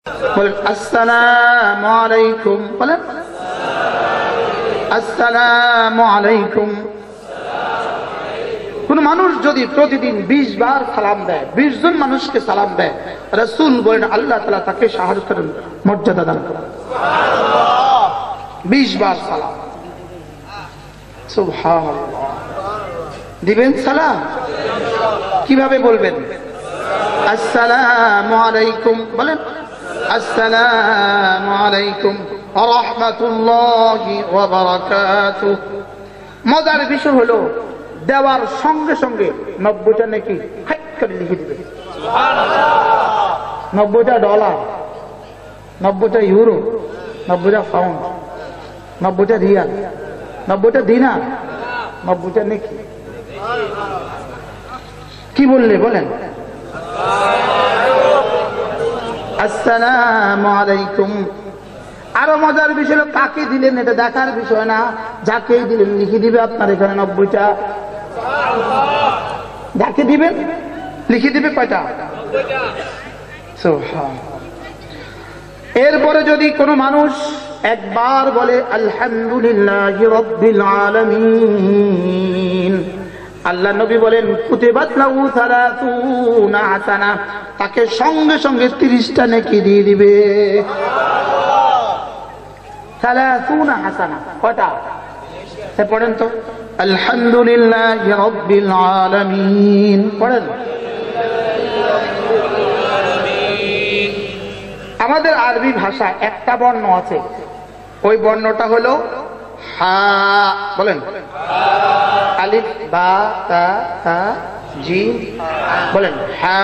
বলেন আসসালামু আলাইকুম, বলেন আসসালামু আলাইকুম। কোন মানুষ যদি প্রতিদিন 20 বার সালাম দেয়, 20 জন মানুষকে সালাম দেয়, রাসূল বলেন আল্লাহ তাআলা তাকে শাহাদাতের মর্যাদা দান করেন। 20 বার সালাম, সুবহানাল্লাহ। দিবেন সালাম, কিভাবে বলবেন? আসসালামু আলাইকুম, বলেন আসসালামু আলাইকুম ওয়া রাহমাতুল্লাহি ওয়া বারাকাতুহু। মজার বিষয় হলো দেওয়ার সঙ্গে সঙ্গে 90টা নাকি হাইক করে লিখে দিবে। সুবহানাল্লাহ। 90টা ডলার, 90টা ইউরো, 90টা পাউন্ড, 90টা রিয়াল, 90টা দিনার, 90টা নাকি। কি বললে বলেন? আসসালামু আলাইকুম। আরো মজার বিষয় হলো কাকে দিলেন এটা দেখার বিষয় না, যাকেই দিলেন লিখে দিবে আপনার এখানে 90টা। যাকে দিবেন লিখে দিবে কয়টা? 90টা। এরপরে যদি কোনো মানুষ একবার বলে আলহামদুলিল্লাহি রাব্বিল আলামিন, আল্লাহ নবী বলেন কুতিবাত লাহু 30 হাসানা, তাকে সঙ্গে সঙ্গে 30টা নেকি দিয়ে দিবে। 30 হাসানা কয়টা? সে পড়েন তো আলহামদুলিল্লাহি রাব্বিল আলামিন, পড়েন। আমাদের আরবি ভাষা একটা বর্ণ আছে, ওই বর্ণটা হলো হা, বলেন আলিফ বা তা তা জিম, বলেন হা।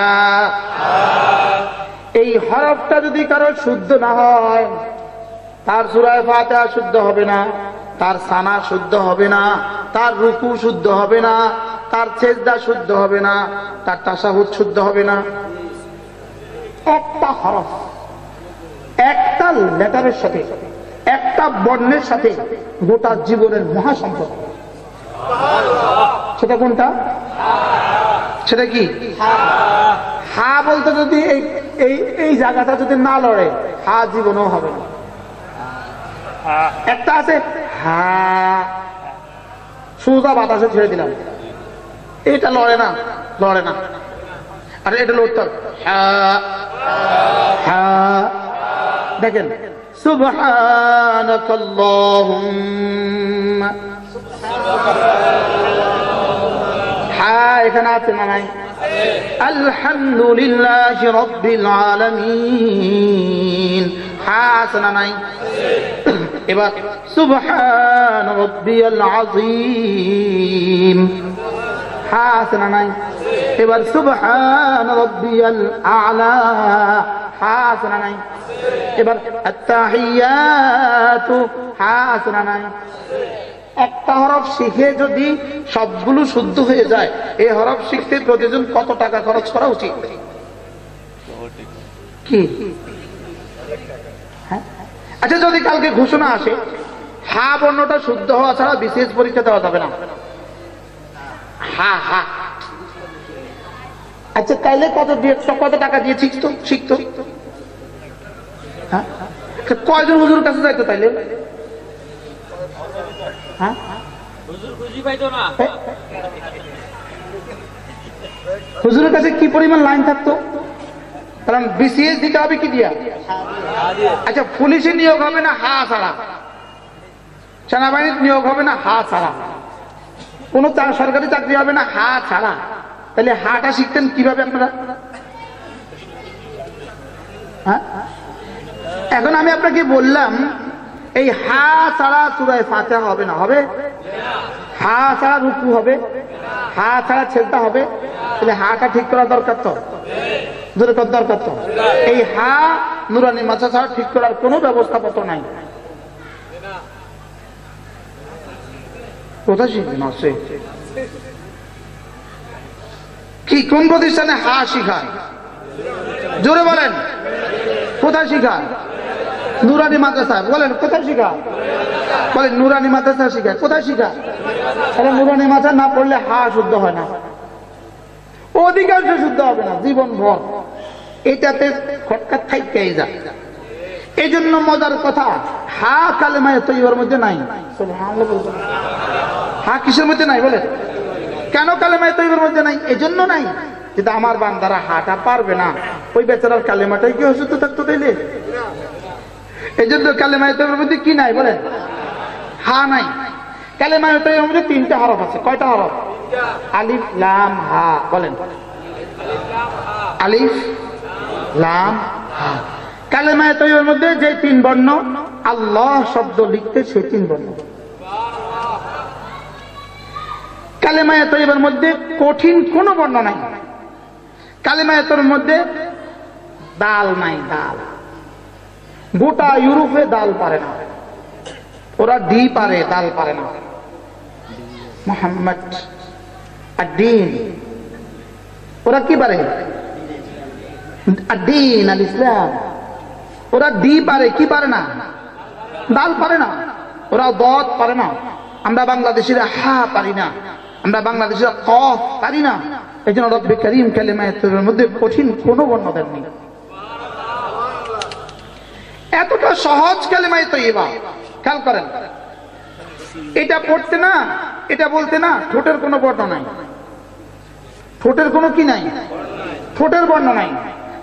এই হরফটা যদি কারো শুদ্ধ না হয়, তার সূরা ফাতিহা শুদ্ধ হবে না, তার সানা শুদ্ধ হবে না, তার রুকু শুদ্ধ হবে না, তার সেজদা শুদ্ধ হবে না, তার তাশাহুদ শুদ্ধ হবে না। একটা হরফ, একটা লেটারের সাথে, একটা বর্ণের সাথে গোটা জীবনের মহাসম্পর্ক। সেটা কোনটা? সেটা কি? হা বলতে যদি এই জায়গাটা যদি না লড়ে, হা জীবনেও হবে না। একটা আছে হা, সোজা বাতাসে ছেড়ে দিলাম, এটা লড়ে না, লড়ে না। আর এটা লড়তে হবে হা হা। দেখেন সুবহানাকাল্লাহুম্মা, হা এখানে আছে না নাই? আলহামদুলিল্লাহি রাব্বিল আলামিন, হা আছে না নাই? এবার সুবহান রাব্বিয়াল আযীম, হা আছে না নাই? এবার সুবহান রাব্বিয়াল আ'লা, হা আছে না নাই? এবার আত-তাহিয়াতু, হা আছে না নাই? একটা হরফ শিখে যদি সবগুলো শুদ্ধ হয়ে যায়, এই হরফ শিখতে প্রতিদিন কত টাকা খরচ করা উচিত? কি? আচ্ছা, যদি কালকে ঘোষণা আসে হা বর্ণটা শুদ্ধ হওয়া ছাড়া বিশেষ পরীক্ষা দেওয়া যাবে না, হা হা, আচ্ছা তাইলে কত টাকা দিয়ে শিখতো? হ্যাঁ, কয়জন হুজুরের কাছে যাইতো তাইলে? হ্যাঁ, হুজুরের কাছে কি পরিমাণ লাইন থাকতো? কারণ বিসিএস দিতে হবে কি দিয়া? আচ্ছা, পুলিশে নিয়োগ হবে না হা ছাড়া, সেনাবাহিনীর নিয়োগ হবে না হা ছাড়া, কোন সরকারি চাকরি হবে না হা ছাড়া। তাহলে হাটা শিখতেন কিভাবে আপনারা? হ্যাঁ, এখন আমি আপনাকে বললাম এই হা ছাড়া সূরা ফাতিহা হবে না, হবে? হা ছাড়া রুকু হবে, হা ছাড়া সেজদা হবে। তাহলে হাটা ঠিক করা দরকার তো, দরকার তো। এই হা নুরানি মাদ্রাসা ছাড়া ঠিক করার কোনো ব্যবস্থাপত্র নাই। কোথায় শিখবেন? আছে কি? কোন প্রতিষ্ঠানে হা শিখায়? জোরে বলেন, কোথায় শিখায়? নুরানি মাদ্রাসা। বলেন কোথায় শিখায়? বলেন নুরানি মাদ্রাসা শিখায়। কোথায় শিখায়? তাহলে নুরানি মাদ্রাসা না পড়লে হা শুদ্ধ হয় না, অধিকাংশ শুদ্ধ হবে না জীবন ভর। এটাতে খটকা থাইকাই যায়। এই জন্য মজার কথা, হা কালেমায়ে তৈয়বার মধ্যে নাই। সুবহানাল্লাহ বলবেন। হা কিসের মধ্যে নাই বলে? কেন কালেমায়ে তৈয়বার মধ্যে নাই? এই জন্য নাই কিন্তু আমার বান্দারা হাটা পারবে না, ওই বেচারার কালেমাটাই কি অসুস্থ থাকতো তাইলে? এই জন্য কালেমায়ে তৈয়বার মধ্যে কি নাই বলেন? হা নাই। কালেমায়ে তৈয়বার মধ্যে 3টা হরফ আছে। কয়টা হরফ? আলিফ লাম হা। বলেন আলিফ লাম হা। কালেমায়ে তৈয়বার মধ্যে যে 3 বর্ণ, আল্লাহ শব্দ লিখতে সেই 3 বর্ণ। কালেমায়ে তৈয়বার মধ্যে কঠিন কোন বর্ণ নাই। কালেমায়ে তৈয়বার মধ্যে দাল নাই। দাল গোটা ইউরোপে দাল পারে না, ওরা ডি পারে, দাল পারে না। মুহাম্মদ আদ-দ্বীন, ওরা কি পারে? আদ-দ্বীন আল ইসলাম। ওরা ডি পারে, কি পারে না? দাল পারে না। ওরা দত পারে না। আমরা বাংলাদেশিরা হা পারি না, আমরা বাংলাদেশিরা কফ পারি না। এই জন্য রব্বে কারীম কালেমায়ে তৈয়বার মধ্যে কঠিন কোনো বর্ণ দেননি। এতটা সহজ কালেমায়ে তৈয়বা। খেয়াল করেন, এটা পড়তে না, এটা বলতে না ঠোঁটের কোনো বর্ণ নাই। ঠোঁটের কোনো কি নাই? ঠোঁটের বর্ণ নাই।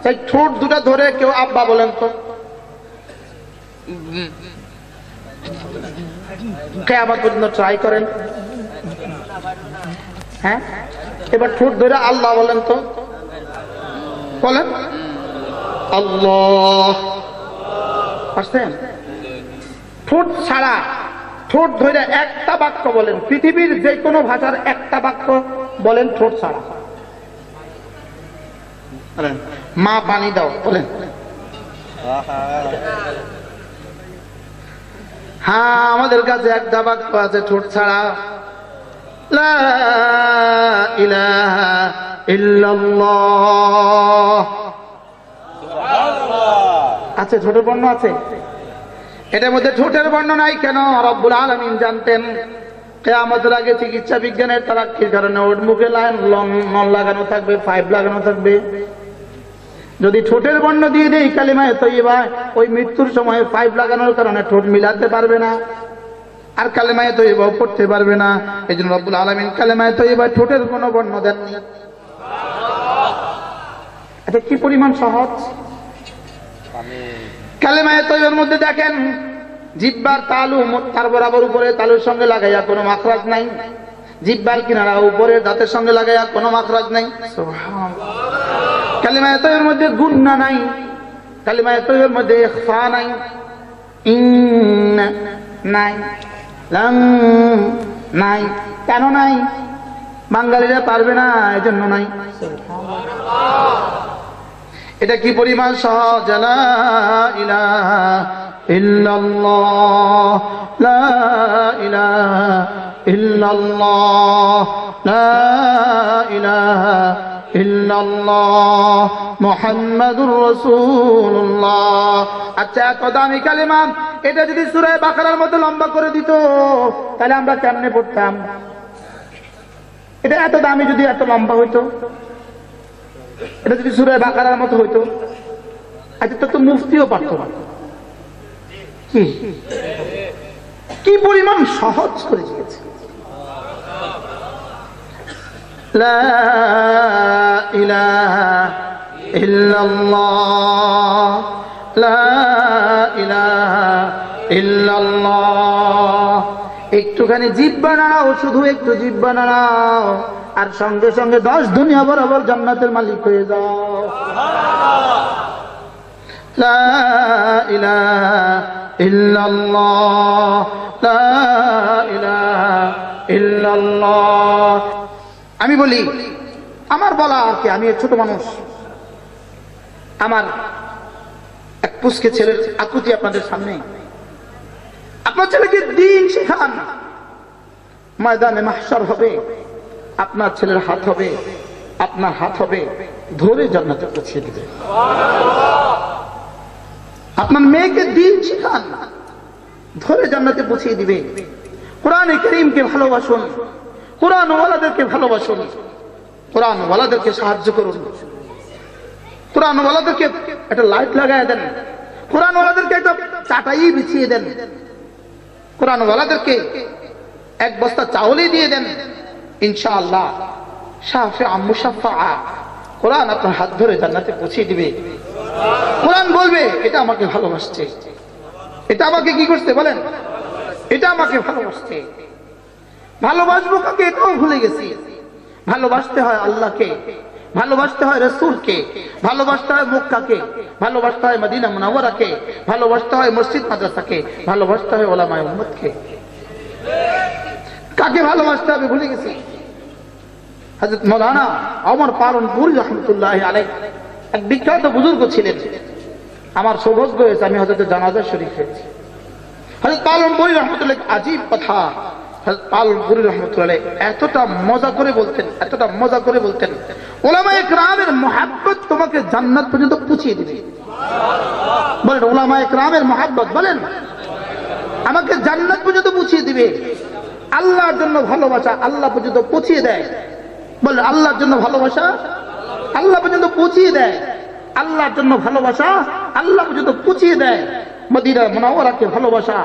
তাই ঠোঁট দুটা ধরে কেউ আব্বা বলেন তো, কিয়ামত পর্যন্ত ট্রাই করেন। হ্যাঁ, এবার ঠোঁট ধরে আল্লাহ বলেন তো, বলেন আল্লাহ। আসছেন? ঠোঁট ছাড়া, ঠোঁট ধরে একটা বাক্য বলেন, পৃথিবীর যে কোনো ভাষার একটা বাক্য বলেন ঠোঁট ছাড়া। মা পানি দাও বলেন। হ্যাঁ, আমাদের কাছে একটা বাক্য আছে ঠোঁট ছাড়া, লা ইলাহা ইল্লাল্লাহ। আছে, ঠোঁটের বর্ণ আছে। এটার মধ্যে ঠোঁটের বর্ণ নাই কেন? রব্বুল আলামিন জানতেন কিয়ামতের আগে চিকিৎসা বিজ্ঞানের তারাক্কির কারণে ওর মুখে নল লাগানো থাকবে, 5 লাগানো থাকবে। যদি ঠোঁটের বর্ণ দিয়ে দেই কালিমায়ে তৈয়বা, ওই মৃত্যুর সময় 5 লাগানোর কারণে ঠোঁট মিলাতে পারবে না, আর কালিমায়ে তৈয়বা পড়তে পারবে না। এই জন্য রব্বুল আলামিন কালিমায়ে তৈয়বা ঠোঁটের কোনো বর্ণ দেননি। এটা কি পরিমাণ সহজ! কালিমায়ে তৈয়বার মধ্যে দেখেন, জিহ্বার তালু তার বরাবর উপরে তালুর সঙ্গে লাগাইয়া কোনো মাখরাজ নাই, জিহ্বার কিনারা উপরে দাঁতের সঙ্গে লাগাইয়া কোনো মাখরাজ নাই। সুবহানাল্লাহ। কালিমায়ে তৈয়বার মধ্যে গুন্না নাই, কালিমায়ে তৈয়বার মধ্যে ইখফা নাই, ইন নাই, লাম নাই। কেন নাই? বাঙালিরা পারবে না, এজন্য নাই। এটা কি পরিমাণ সহজ! লা ইলাহা ইল্লাল্লাহ, লা ইলাহা ইল্লাল্লাহ, লা ইলাহা ইল্লাল্লাহ মুহাম্মাদুর রাসূলুল্লাহ। আচ্ছা, এত দামি কালিমা, এটা যদি সূরা বাকারার মতো লম্বা করে দিত তাহলে আমরা কেমনে পড়তাম? এটা এত দামি যদি এত লম্বা হইতো, এটা যদি সূরা বাকারার মতো হইতো, আচ্ছা তো মুফতিও পারতো না। কি পরিমাণ সহজ করে দিয়েছে! লা ইলাহা ইল্লাল্লাহ, লা ইলাহা ইল্লাল্লাহ। একটুখানি জিহ্বা নাড়াও, শুধু একটু জিহ্বা নাড়াও, আর সঙ্গে সঙ্গে 10 দুনিয়া বরাবর জান্নাতের মালিক হয়ে যাও। লা ইলাহা ইল্লাল্লাহ, লা ইলাহা ইল্লাল্লাহ। আমি বলি, আমার বলা কি, আমি ছোট মানুষ, আমার এক পুষ্কে ছেলের আকুতি আপনাদের সামনে। আপনার ছেলেকে দিন শেখান, ময়দানে মাহশর হবে, আপনার ছেলের হাত হবে, আপনার হাত হবে, ধরে জান্নাতে পৌঁছে দিবে। আপনার মেয়েকে দিন শেখান, ধরে জান্নাতে পৌঁছে দিবে। কোরআনে কারীমকে ভালোবাসুন, কোরআন ওয়ালাদেরকে ভালোবাসুন, কোরআন ওয়ালাদেরকে সাহায্য করুন, কোরআন ওয়ালাদেরকে একটা লাইট লাগায় দেন, কোরআনওয়ালাদেরকে একটা চাটাই বিছিয়ে দেন, কোরআনওয়ালাদেরকে এক বস্তা চাউলই দিয়ে দেন, ইনশাআল্লাহ শাফিআ মুশাফফা, কোরআন আপনার হাত ধরে জান্নাতে পৌঁছে দিবে। কোরআন বলবে এটা আমাকে ভালোবাসছে, এটা আমাকে কি করছে বলেন, এটা আমাকে ভালোবাসছে। ভালোবাসবো কাকে এটাও ভুলে গেছি। ভালোবাসতে হয় আল্লাহকে, ভালোবাসতে হয় রাসূলকে, ভালোবাসতে হয় মক্কাকে, ভালোবাসতে হয় মদিনা মুনাওয়ারাকে, ভালোবাসতে হয় মসজিদ মাদ্রাসাকে, ভালোবাসতে হয় উলামায়ে উম্মতকে। কাকে ভালোবাসতে হবে ভুলে গেছি। হযরত মাওলানা ওমর পালনপুরি রাহমাতুল্লাহি আলাইহি এক বিখ্যাত বুজুর্গ ছিলেন। আমার সৌভাগ্য হয়েছে আমি হযরতের জানাজা শরীফ হয়েছি। হযরত পালনপুরি রাহমাতুল্লাহি আজীব কথা, হযরত পালনপুরি রাহমাতুল্লাহি এতটা মজা করে বলতেন, এতটা মজা করে বলতেন, উলামায়ে কেরামের মহব্বত তোমাকে জান্নাত পর্যন্ত পৌঁছিয়ে দিবে। বলেন উলামায়ে কেরামের মহব্বত বলেন আমাকে জান্নাত পর্যন্ত পৌঁছিয়ে দিবে। আল্লাহর জন্য ভালোবাসা আল্লাহ পর্যন্ত পৌঁছিয়ে দেয়। বলেন আল্লাহর জন্য ভালোবাসা আল্লাহ পর্যন্ত পৌঁছিয়ে দেয়। আল্লাহর জন্য ভালোবাসা আল্লাহ পর্যন্ত পৌঁছিয়ে দেয়। মদিনা মুনাওয়ারাকে ভালোবাসা,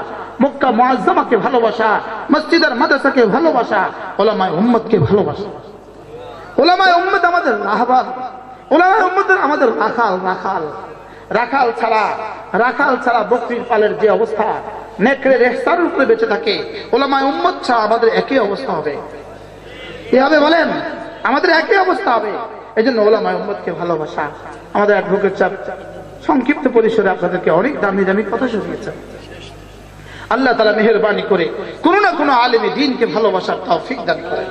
মক্কা মুআজ্জামাকে ভালোবাসা, মসজিদ আর মাদ্রাসাকে ভালোবাসা, উলামায়ে উম্মতকে ভালোবাসা। উলামায়ে উম্মত আমাদের রাহবার, উলামায়ে উম্মত আমাদের রাখাল। রাখাল রাখাল ছাড়া বকরির পালের যে অবস্থা, নেকড়ের ইহসানের উপরে বেঁচে থাকে, উলামায়ে উম্মত ছাড়া আমাদের একই অবস্থা হবে। কি হবে বলেন, আমাদের একই অবস্থা হবে। এই জন্য উলামায়ে উম্মতকে ভালোবাসা। আমাদের অ্যাডভোকেট সাহেব সংক্ষিপ্ত পরিসরে আপনাদেরকে অনেক দামি দামি কথা শুনিয়েছেন। আল্লাহ তাআলা মেহেরবানি করে কোন না কোন আলেমে দ্বীনকে ভালোবাসার তৌফিক দান করেন,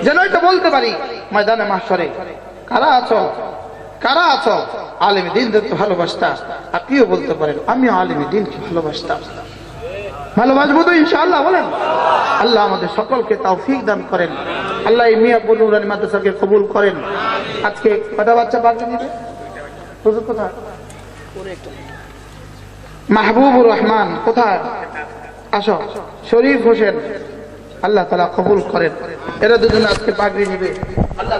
যেন এটা বলতে পারি ময়দানে মাহশরে, কারা আছো আলেমে দ্বীনদেরকে ভালোবাসতা, আপনিও বলতে পারেন আমিও আলেমে দ্বীনকে ভালোবাসতাম। ভালোবাসবো তো ইনশাআল্লাহ বলেন। আল্লাহ আমাদের সকলকে তৌফিক দান করেন। আল্লাহ এই মিয়াপুর নুরানী মাদ্রাসাকে কবুল করেন। আজকে কটা বাচ্চা পাগড়ি দিবে হুজুর কোথায়? মাহবুবুর রহমান কোথায়? আসো। শরীফ হোসেন, আল্লাহ তাআলা কবুল করেন। এরা দুজন আজকে পাগড়ি নিবে। আল্লাহ